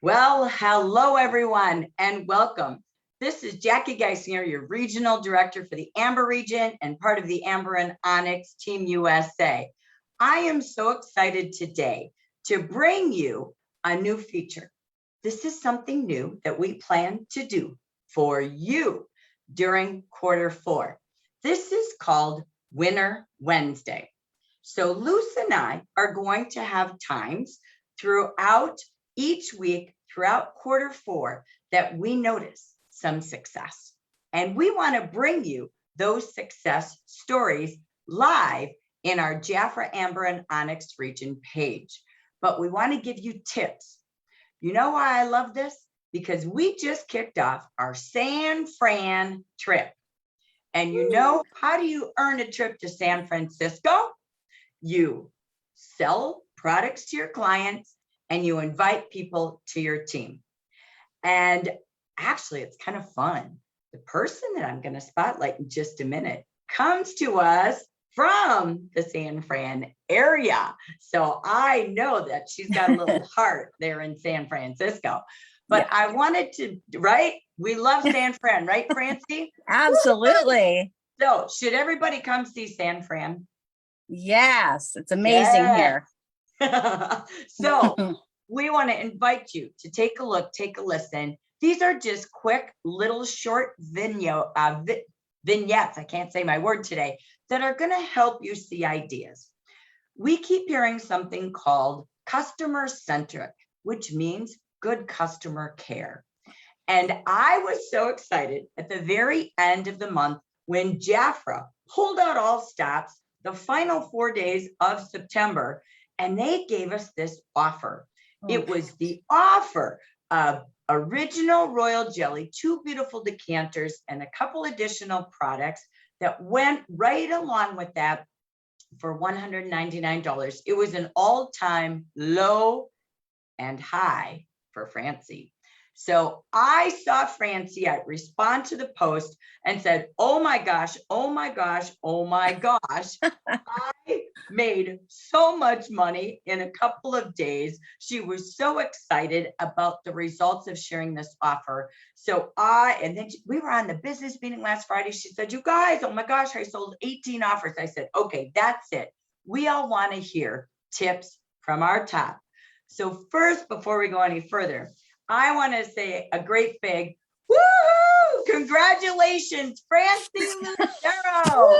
Well, hello everyone and welcome. This is Jackie Geisinger, your regional director for the Amber region and part of the Amber and Onyx Team USA. I am so excited today to bring you a new feature. This is something new that we plan to do for you during Q4. This is called Winter Wednesday. So Luce and I are going to have times throughout each week, throughout Q4, that we notice some success. And we want to bring you those success stories live in our JAFRA Amber and Onyx region page. But we want to give you tips. You know why I love this? Because we just kicked off our San Fran trip. And you know, how do you earn a trip to San Francisco? You sell products to your clients and you invite people to your team. And actually, it's kind of fun. The person that I'm going to spotlight in just a minute comes to us from the San Fran area. So I know that she's got a little heart there in San Francisco. But yeah. I wanted to, right? We love San Fran, right, Franci? Absolutely. So should everybody come see San Fran? Yes, it's amazing here. So we want to invite you to take a look, take a listen. These are just quick little short vignettes, I can't say my word today, that are going to help you see ideas. We keep hearing something called customer centric, which means good customer care. And I was so excited at the very end of the month when JAFRA pulled out all stops the final 4 days of September, and they gave us this offer. Okay. It was the offer of original royal jelly, 2 beautiful decanters, and a couple additional products that went right along with that for $199. It was an all-time low and high for Franci. So I saw Franci respond to the post and said, oh my gosh, oh my gosh, oh my gosh. I made so much money in a couple of days. She was so excited about the results of sharing this offer. So and then we were on the business meeting last Friday. She said, you guys, oh my gosh, I sold 18 offers. I said, okay, that's it. We all want to hear tips from our top. So first, before we go any further, I want to say a great big woohoo! Congratulations, Franci Lucero!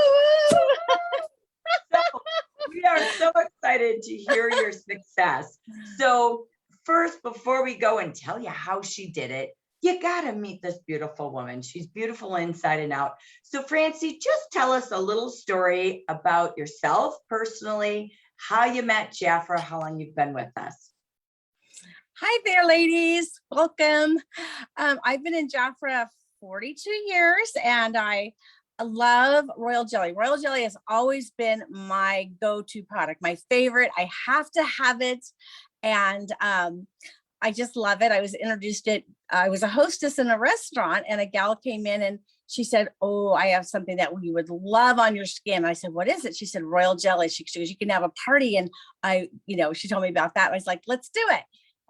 So we are so excited to hear your success. So first, before we go and tell you how she did it, you got to meet this beautiful woman. She's beautiful inside and out. So Franci, just tell us a little story about yourself personally, how you met JAFRA, how long you've been with us. Hi there, ladies. Welcome. I've been in JAFRA 42 years and I love royal jelly. Royal jelly has always been my go-to product, my favorite. I have to have it. And I just love it. I was introduced it. I was a hostess in a restaurant and a gal came in and she said, oh, I have something that you would love on your skin. I said, what is it? She said, royal jelly. She goes, you can have a party. And she told me about that. I was like, let's do it.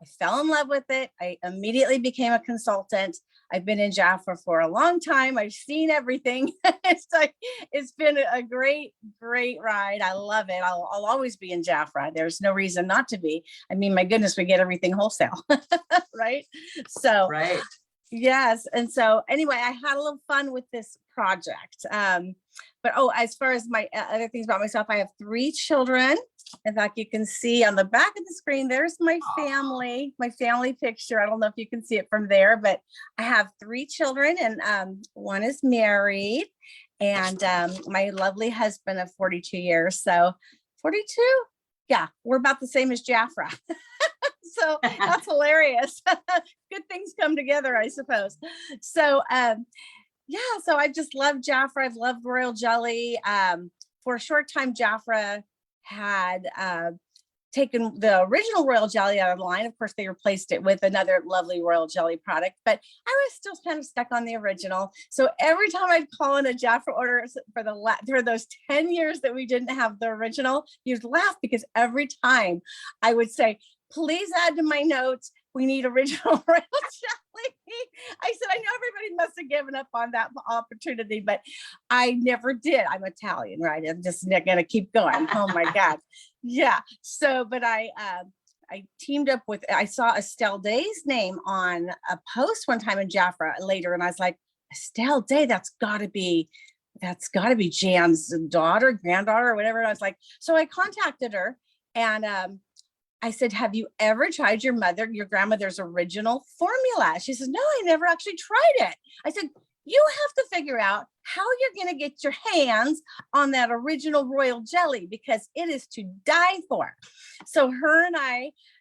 I fell in love with it. I immediately became a consultant. I've been in JAFRA for a long time. I've seen everything. It's been a great, great ride. I love it. I'll always be in JAFRA. There's no reason not to be. I mean, my goodness, we get everything wholesale, right? So, right. Yes. And so anyway, I had a little fun with this project. But as far as my other things about myself, I have 3 children. In fact, you can see on the back of the screen, there's my family picture. I don't know if you can see it from there, but I have 3 children and one is married and my lovely husband of 42 years. So 42, yeah, we're about the same as JAFRA. So that's hilarious. Good things come together, I suppose. So yeah, so I just love JAFRA. I've loved royal jelly. For a short time, JAFRA had taken the original royal jelly out of the line. Of course, they replaced it with another lovely royal jelly product, but I was still kind of stuck on the original. So every time I'd call in a JAFRA order for those 10 years that we didn't have the original, you'd laugh because every time I would say, please add to my notes, we need original royal jelly. I said, I know everybody must have given up on that opportunity, but I never did. I'm Italian, right? I'm just gonna keep going. Oh my God. Yeah. So, but I teamed up with, I saw Estelle Day's name on a post one time in Jaffra later. And I was like, Estelle Day, that's gotta be Jan's daughter, granddaughter, or whatever. And I was like, so I contacted her and I said, have you ever tried your grandmother's original formula? She says, no, I never actually tried it. I said, you have to figure out how you're going to get your hands on that original royal jelly because it is to die for. So her and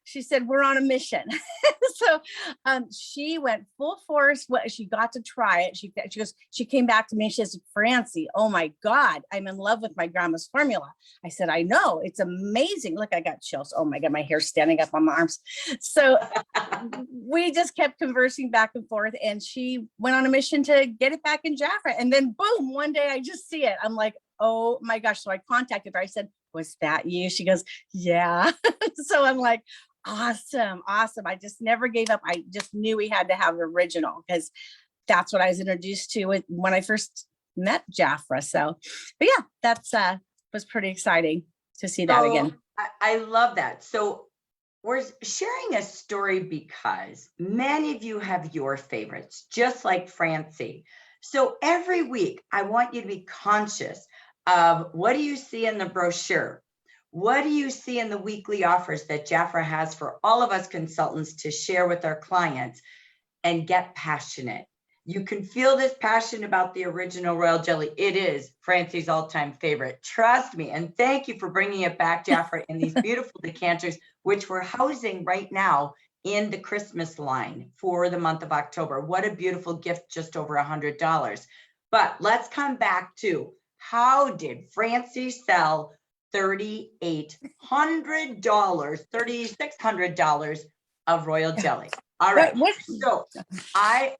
she said, we're on a mission. So she went full force. She got to try it. She came back to me and she says, Franci, oh my God, I'm in love with my grandma's formula. I said, I know, it's amazing. Look, I got chills. Oh my God, my hair's standing up on my arms. So we just kept conversing back and forth and she went on a mission to get it back in Jaffra. And then boom, one day I just see it. I'm like, oh my gosh. So I contacted her. I said, was that you? She goes, yeah. So I'm like, awesome. I just never gave up. I just knew we had to have the original because that's what I was introduced to when I first met Jaffra. So, but yeah, that's was pretty exciting to see that again. I love that. So we're sharing a story because many of you have your favorites, just like Franci. So every week, I want you to be conscious of what do you see in the brochure? What do you see in the weekly offers that Jaffra has for all of us consultants to share with our clients and get passionate? You can feel this passion about the original royal jelly. It is Franci's all-time favorite. Trust me. And thank you for bringing it back, Jaffra, in these beautiful decanters, which we're housing right now in the Christmas line for the month of October. What a beautiful gift, just over $100. But let's come back to how did Franci sell $3,600 of royal jelly? All right. So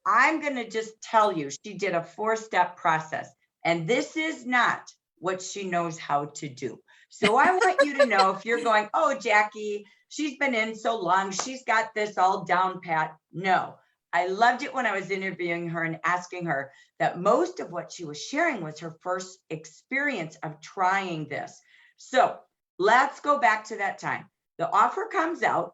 I'm going to just tell you, she did a 4-step process, and this is not what she knows how to do. So I want you to know if you're going, oh, Jackie, she's been in so long, she's got this all down pat. No, I loved it when I was interviewing her and asking her that most of what she was sharing was her first experience of trying this. So let's go back to that time. The offer comes out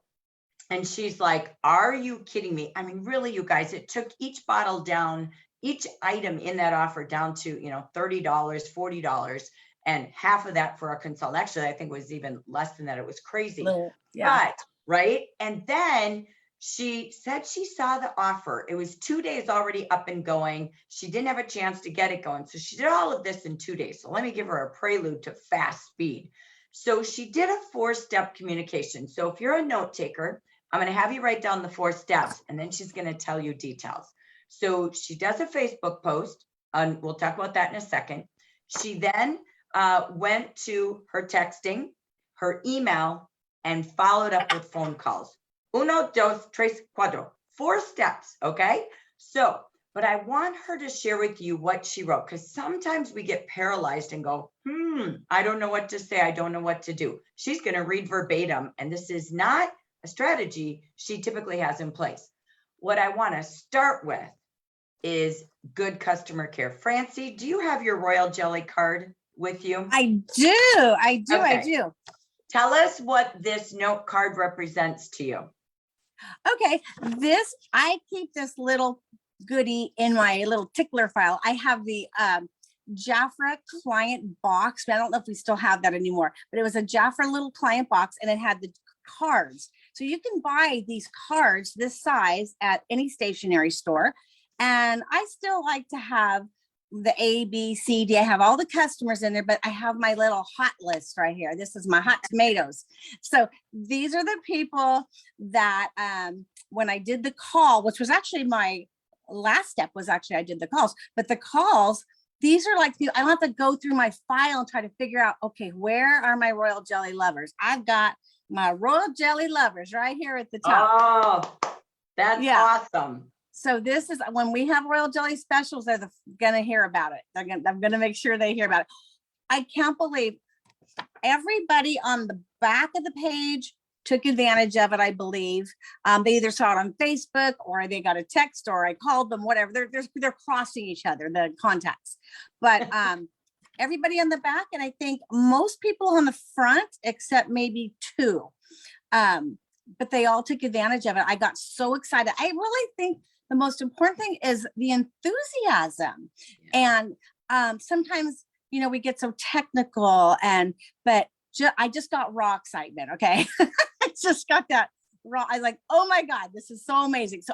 and she's like, are you kidding me? I mean, really, you guys, it took each bottle down, each item in that offer down to, $30, $40, and half of that for a consult. Actually, I think it was even less than that. It was crazy. Yeah. But, right. And then she said she saw the offer. It was 2 days already up and going. She didn't have a chance to get it going. So she did all of this in 2 days. So let me give her a prelude to fast speed. So she did a 4-step communication. So if you're a note taker, I'm going to have you write down the 4 steps, and then she's going to tell you details. So she does a Facebook post, and we'll talk about that in a second. She then went to her texting, her email, and followed up with phone calls. 1, 2, 3, 4. 4 steps, okay? So, but I want her to share with you what she wrote, because sometimes we get paralyzed and go, I don't know what to say. I don't know what to do. She's going to read verbatim, and this is not a strategy she typically has in place. What I want to start with is good customer care. Franci, do you have your royal jelly card with you? I do. Okay. Tell us what this note card represents to you. Okay, I keep this little goodie in my little tickler file. I have the Jaffra client box. I don't know if we still have that anymore, but it was a Jaffra little client box and it had the cards. So you can buy these cards this size at any stationery store. And I still like to have the A, B, C, D. I have all the customers in there, but I have my little hot list right here. This is my hot tomatoes. So these are the people that when I did the call, which was actually my last step was actually I did the calls, but the calls, these are like, I don't have to go through my file and try to figure out, okay, where are my royal jelly lovers? I've got my royal jelly lovers right here at the top. Oh, that's awesome. So this is when we have royal jelly specials, they're gonna hear about it. I'm gonna make sure they hear about it. I can't believe everybody on the back of the page took advantage of it, I believe. They either saw it on Facebook or they got a text or I called them, whatever. They're crossing each other, the contacts. But everybody on the back, and I think most people on the front, except maybe two. But they all took advantage of it. I got so excited. I really think the most important thing is the enthusiasm. Yeah. And sometimes, you know, we get so technical but I just got raw excitement. Okay. I just got that raw. I was like, oh my God, this is so amazing. So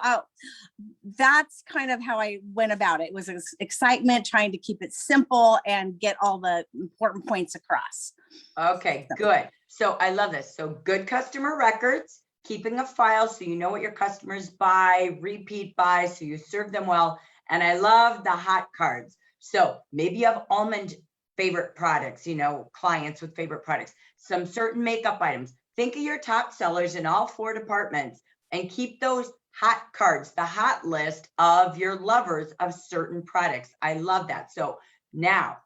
that's kind of how I went about it. It was excitement, trying to keep it simple and get all the important points across. Okay, good. So I love this. So good customer records, keeping a file so you know what your customers buy, repeat buy, so you serve them well. And I love the hot cards. So maybe you have almond favorite products, you know, clients with favorite products, some certain makeup items. Think of your top sellers in all 4 departments and keep those hot cards, the hot list of your lovers of certain products. I love that. So now,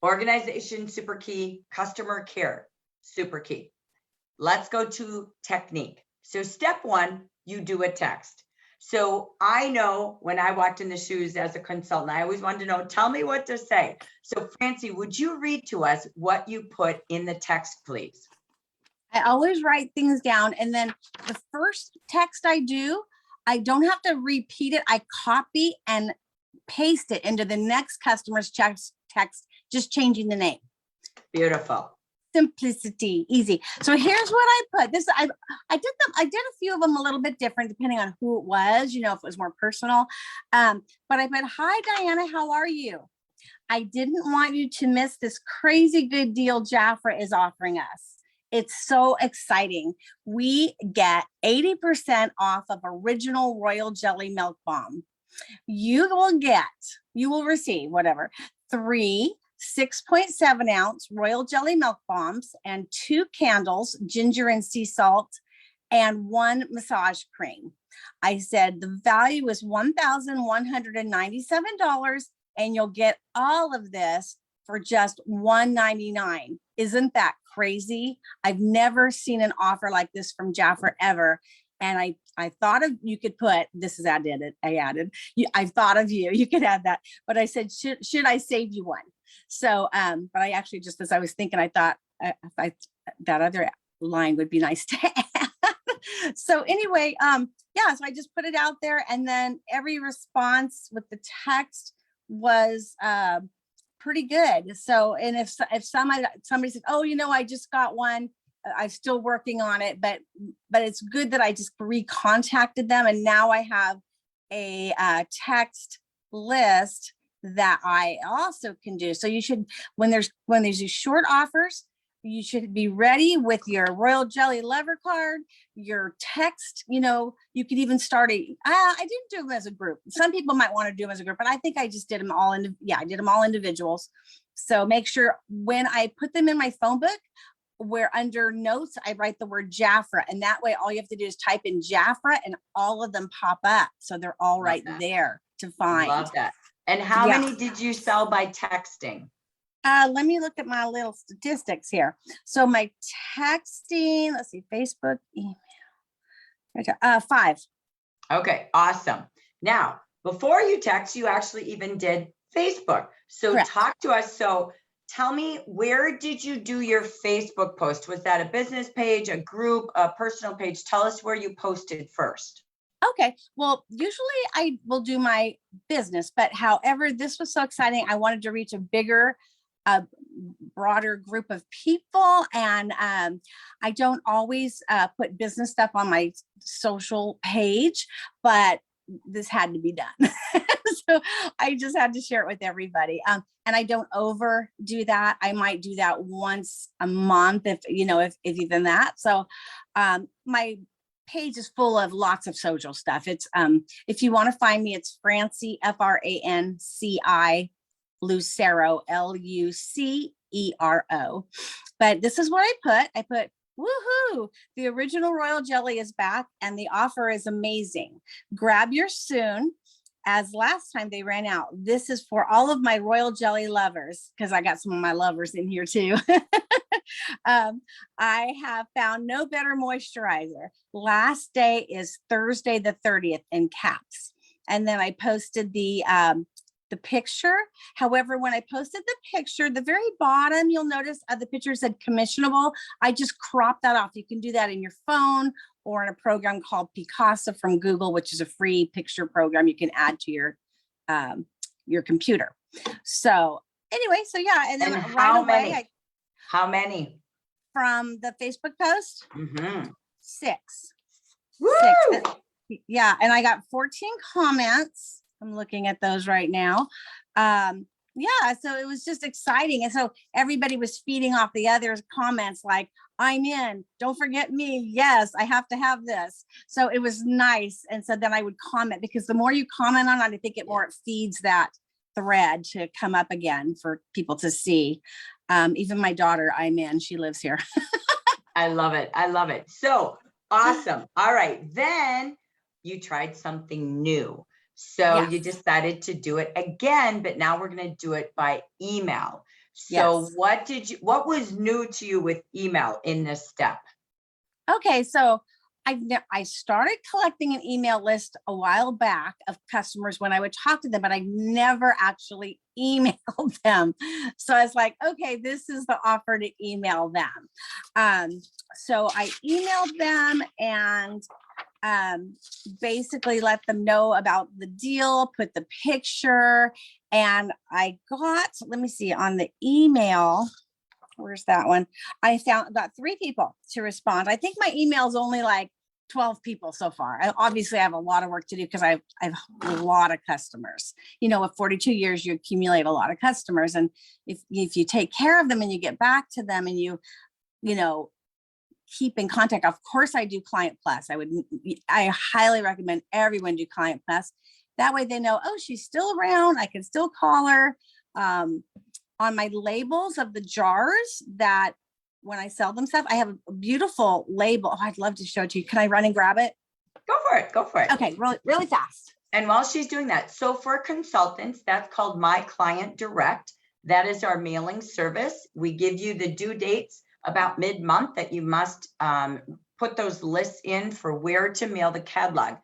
organization, super key, customer care, super key. Let's go to technique. So step 1, you do a text. So I know when I walked in the shoes as a consultant, I always wanted to know, tell me what to say. So Franci, would you read to us what you put in the text, please? I always write things down. And then the first text I do, I don't have to repeat it. I copy and paste it into the next customer's text, just changing the name. Beautiful. Simplicity, easy. So here's what I put. I did a few of them a little bit different depending on who it was, you know, if it was more personal. But I put, hi Diana, how are you? I didn't want you to miss this crazy good deal Jafra is offering us. It's so exciting. We get 80% off of original royal jelly milk balm. You will receive 3 6.7 ounce royal jelly milk balms and 2 candles, ginger and sea salt, and 1 massage cream. I said the value is $1,197 and you'll get all of this for just $199. Isn't that crazy? I've never seen an offer like this from Jafra ever. And I thought of, you could put, this is, I added, I thought of you, you could add that, but I said, should I save you one? So, but I actually, just as I was thinking, I thought that other line would be nice to add. So anyway, yeah, so I just put it out there and then every response with the text was pretty good. So, and if somebody said, oh, you know, I just got one, I'm still working on it, but it's good that I just recontacted them. And now I have a text list that I also can do. So you should, when there's these short offers, you should be ready with your royal jelly lover card, your text, you know, you could even start I didn't do them as a group. Some people might want to do them as a group, but I think I just did them all I did them all individuals. So make sure when I put them in my phone book, where under notes, I write the word Jafra, and that way all you have to do is type in Jafra and all of them pop up. So they're all right there to find. Love that. And how many did you sell by texting? Let me look at my little statistics here. So my texting, let's see, Facebook, email, 5. Okay, awesome. Now, before you text, you actually even did Facebook. So Correct. Talk to us. So tell me, where did you do your Facebook post? Was that a business page, a group, a personal page? Tell us where you posted first. Okay, well, usually I will do my business, but however, this was so exciting. I wanted to reach a bigger, broader group of people. And I don't always put business stuff on my social page, but this had to be done. So I just had to share it with everybody. And I don't overdo that. I might do that once a month, if even that. So my page is full of lots of social stuff. It's if you want to find me, it's Franci, Franci Lucero, Lucero. But this is what I put, woohoo, the original royal jelly is back and the offer is amazing. Grab yours soon, as last time they ran out. This is for all of my royal jelly lovers, because I got some of my lovers in here too. I have found no better moisturizer. Last day is Thursday the 30th in caps. And then I posted the picture. However, when I posted the picture, the very bottom, you'll notice the picture said commissionable. I just cropped that off. You can do that in your phone or in a program called Picasa from Google, which is a free picture program you can add to your computer. So anyway, so yeah, and then And right away, how many? from the Facebook post, Mm-hmm. 6. Woo! 6. Yeah, and I got 14 comments. I'm looking at those right now. Yeah, so it was just exciting. And so everybody was feeding off the others' comments like, I'm in, don't forget me. Yes, I have to have this. So it was nice. And so then I would comment, because the more you comment on it, I think it feeds that thread to come up again for people to see. Even my daughter, I'm in, she lives here. I love it. I love it. So awesome. All right. Then you tried something new. So you decided to do it again, but now we're going to do it by email. So what was new to you with email in this step? Okay. So I started collecting an email list a while back of customers when I would talk to them, but I never actually emailed them. So I was like, okay, this is the offer to email them. So I emailed them and basically let them know about the deal, put the picture, and I got, let me see, on the email, where's that one? I got 3 people to respond. I think my email is only like 12 people so far. Obviously I have a lot of work to do because I have a lot of customers. You know, with 42 years, you accumulate a lot of customers. And if you take care of them and you get back to them and you know, keep in contact. Of course I do Client Plus. I highly recommend everyone do Client Plus. That way they know, oh, she's still around. I can still call her. On my labels of the jars that when I sell them stuff, I have a beautiful label. Oh, I'd love to show it to you. Can I run and grab it? Go for it. Go for it. Okay, really fast. And while she's doing that, so for consultants, that's called My Client Direct. That is our mailing service. We give you the due dates about mid-month that you must put those lists in for where to mail the catalog.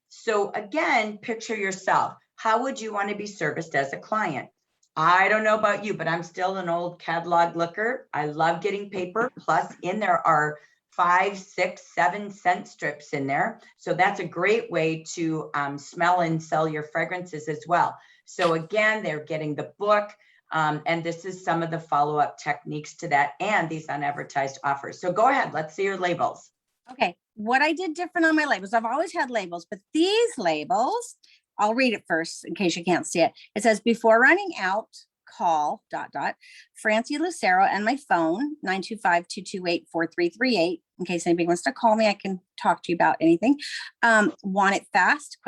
So again, picture yourself. How would you want to be serviced as a client? I don't know about you, but I'm still an old catalog looker. I love getting paper. Plus, in there are 5, 6, 7 scent strips in there. So that's a great way to smell and sell your fragrances as well. So again, they're getting the book. And this is some of the follow-up techniques to that and these unadvertised offers. So go ahead, let's see your labels. Okay, what I did different on my labels, I've always had labels, but these labels, I'll read it first in case you can't see it. It says, before running out, call, ... Franci Lucero and my phone, 925-228-4338. In case anybody wants to call me, I can talk to you about anything. Want it fast, ?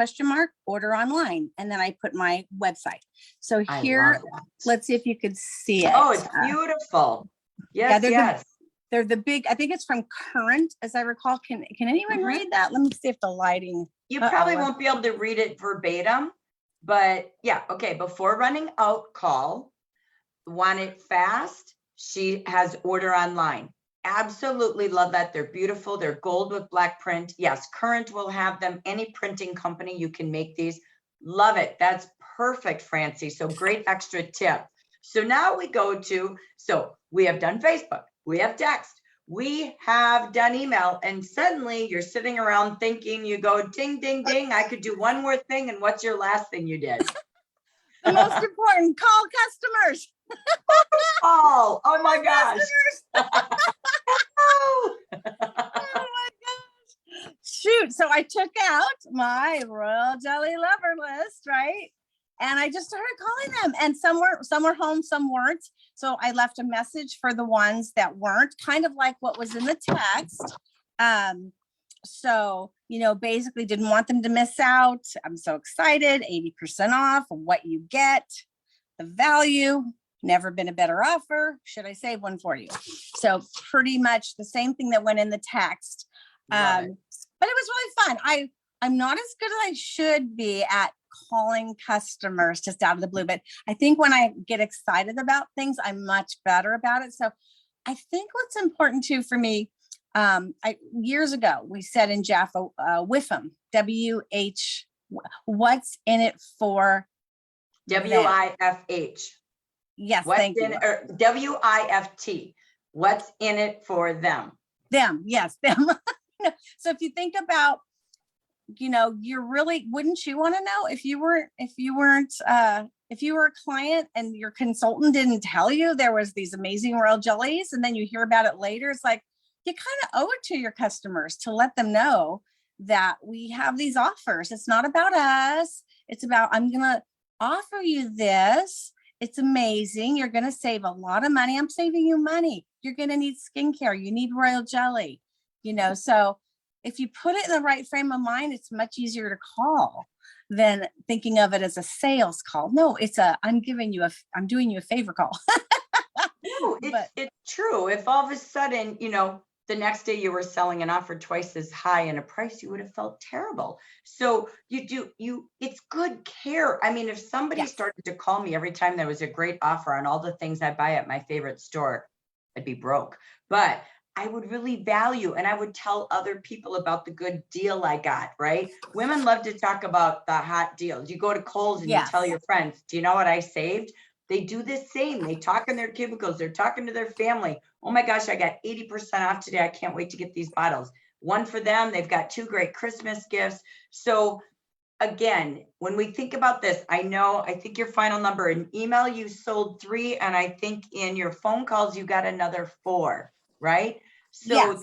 Order online. And then I put my website. So here, let's see if you could see it. Oh, it's beautiful. Yes, yes. They're the big, I think it's from Current, as I recall. Can anyone read that? Let me see if the lighting. You probably won't be able to read it verbatim, but yeah, okay. Before running out, call. Want it fast? She has order online. Absolutely love that. They're beautiful. They're gold with black print. Yes, Current will have them. Any printing company, you can make these. Love it. That's perfect, Franci. So great extra tip. So now we go to, so we have done Facebook. We have text. We have done email. And suddenly you're sitting around thinking, you go ding, ding, ding. I could do one more thing. And what's your last thing you did? The most important, call customers. Oh my gosh. Oh my gosh. Shoot. So I took out my Royal Jelly lover list, right? And I just started calling them, and some were home, some weren't. So I left a message for the ones that weren't, kind of like what was in the text. So, you know, basically didn't want them to miss out. I'm so excited, 80% off what you get, the value, never been a better offer. Should I save one for you? So pretty much the same thing that went in the text. But it was really fun. I'm not as good as I should be at calling customers just out of the blue, but I think when I get excited about things, I'm much better about it. So I think what's important too for me, years ago, we said in Jaffa, WIFM, W-H, what's in it for them? WIFH. Yes, What's thank in you. or WIFT? What's in it for them? Them, yes, them. So if you think about, you're really, wouldn't you want to know if you were a client and your consultant didn't tell you there was these amazing royal jellies, and then you hear about it later? It's like, you kind of owe it to your customers to let them know that we have these offers. It's not about us. It's about, I'm going to offer you this. It's amazing. You're going to save a lot of money. I'm saving you money. You're going to need skincare. You need royal jelly, so if you put it in the right frame of mind, it's much easier to call than thinking of it as a sales call. No, it's I'm doing you a favor call. No, it's true. If all of a sudden, the next day you were selling an offer twice as high in a price, you would have felt terrible. So it's good care. I mean, if somebody Yes. started to call me every time there was a great offer on all the things I buy at my favorite store, I'd be broke. But I would really value, and I would tell other people about the good deal I got, right? Women love to talk about the hot deals. You go to Kohl's and you tell Yes. your friends, do you know what I saved? They do the same. They talk in their cubicles. They're talking to their family. Oh my gosh, I got 80% off today. I can't wait to get these bottles. One for them. They've got 2 great Christmas gifts. So again, when we think about this, I think your final number in email, you sold 3. And I think in your phone calls, you got another 4, right? So Yeah,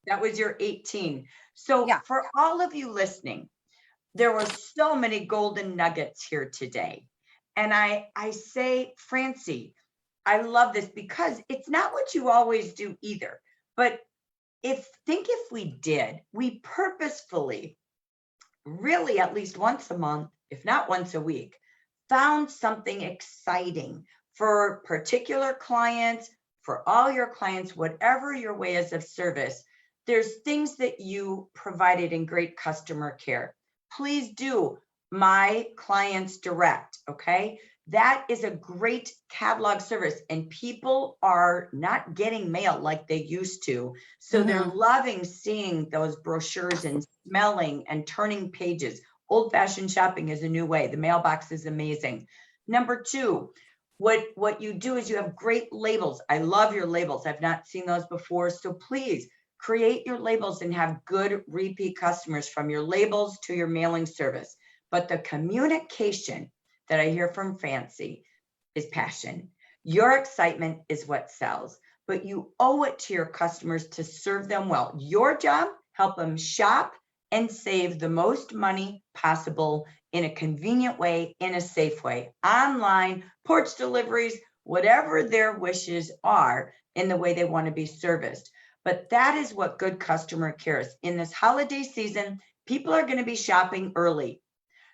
that was your 18. So yeah. for all of you listening, there were so many golden nuggets here today. And I say, Franci, I love this because it's not what you always do either. But if we purposefully, really at least once a month, if not once a week, found something exciting for particular clients, for all your clients, whatever your way is of service, there's things that you provided in great customer care. Please do My Clients Direct, okay? That is a great catalog service, and people are not getting mail like they used to. So they're loving seeing those brochures and smelling and turning pages. Old-fashioned shopping is a new way. The mailbox is amazing. Number 2, what you do is you have great labels. I love your labels. I've not seen those before. So please create your labels and have good repeat customers from your labels to your mailing service. But the communication that I hear from Franci is passion. Your excitement is what sells, but you owe it to your customers to serve them well. Your job, help them shop and save the most money possible in a convenient way, in a safe way, online, porch deliveries, whatever their wishes are in the way they want to be serviced. But that is what good customer care is. In this holiday season, people are going to be shopping early.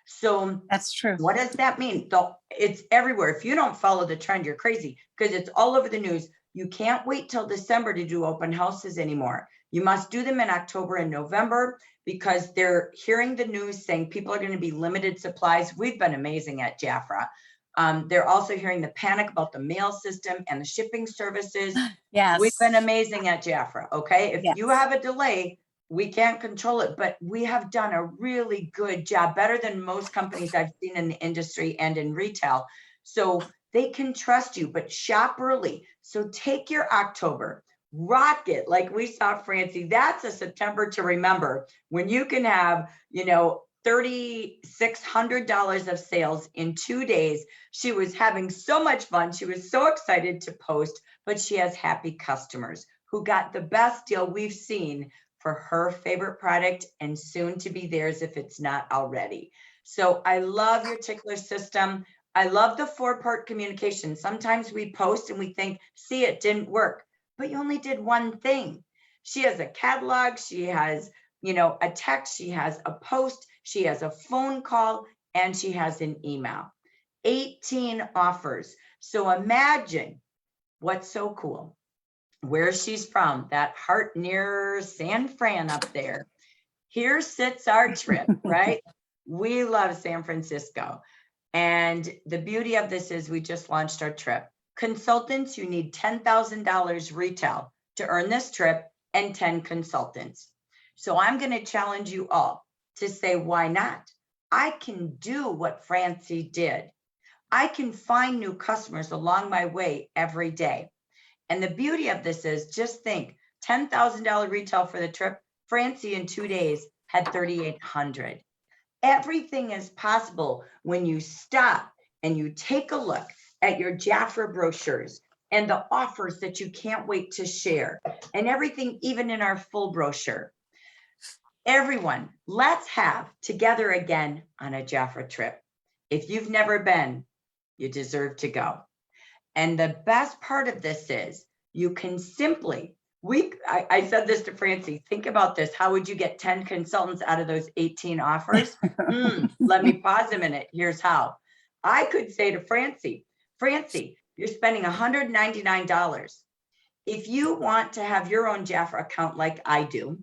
So That's true. what does that mean? It's everywhere. If you don't follow the trend, you're crazy, because it's all over the news. You can't wait till December to do open houses anymore. You must do them in October and November, because they're hearing the news saying people are going to be limited supplies. We've been amazing at Jafra. They're also hearing the panic about the mail system and the shipping services. Yes. We've been amazing at Jafra. Okay. If you Yes. have a delay, we can't control it, but we have done a really good job, better than most companies I've seen in the industry and in retail. So they can trust you, but shop early. So take your October, rock it like we saw Franci. That's a September to remember, when you can have, $3,600 of sales in 2 days. She was having so much fun. She was so excited to post, but she has happy customers who got the best deal we've seen for her favorite product, and soon to be theirs if it's not already. So I love your tickler system. I love the 4-part communication. Sometimes we post and we think, see, it didn't work, but you only did one thing. She has a catalog. She has, a text. She has a post. She has a phone call, and she has an email. 18 offers. So imagine what's so cool. Where she's from, that heart near San Fran up there. Here sits our trip, right? We love San Francisco. And the beauty of this is we just launched our trip. Consultants, you need $10,000 retail to earn this trip and 10 consultants. So I'm going to challenge you all to say, why not? I can do what Franci did. I can find new customers along my way every day. And the beauty of this is, just think, $10,000 retail for the trip. Franci in 2 days had 3,800. Everything is possible when you stop and you take a look at your Jafra brochures and the offers that you can't wait to share, and everything even in our full brochure. Everyone, let's have together again on a Jafra trip. If you've never been, you deserve to go. And the best part of this is you can simply, I said this to Franci, think about this. How would you get 10 consultants out of those 18 offers? Let me pause a minute. Here's how. I could say to Franci, you're spending $199. If you want to have your own Jafra account like I do,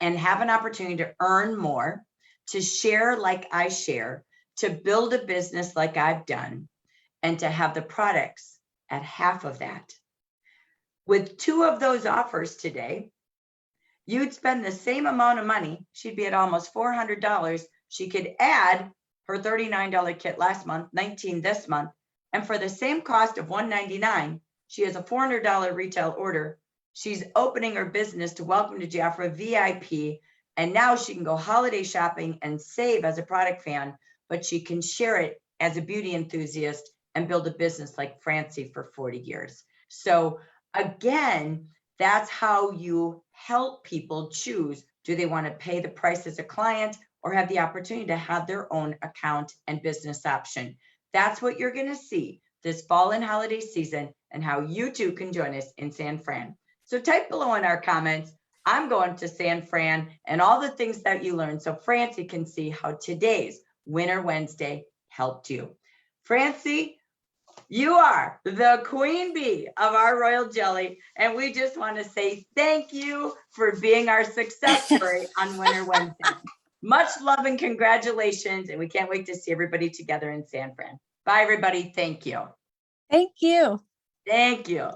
and have an opportunity to earn more, to share like I share, to build a business like I've done, and to have the products at half of that. With 2 of those offers today, you'd spend the same amount of money. She'd be at almost $400. She could add her $39 kit last month, $19 this month, and for the same cost of $199, she has a $400 retail order. She's opening her business to Welcome to Jafra VIP, and now she can go holiday shopping and save as a product fan, but she can share it as a beauty enthusiast and build a business like Franci for 40 years. So again, that's how you help people choose. Do they want to pay the price as a client or have the opportunity to have their own account and business option? That's what you're going to see this fall and holiday season, and how you too can join us in San Fran. So type below in our comments, I'm going to San Fran, and all the things that you learned, so Franci can see how today's Winter Wednesday helped you. Franci, you are the queen bee of our royal jelly, and we just want to say thank you for being our success story on Winter Wednesday. Much love and congratulations, and we can't wait to see everybody together in San Fran. Bye, everybody. Thank you. Thank you. Thank you.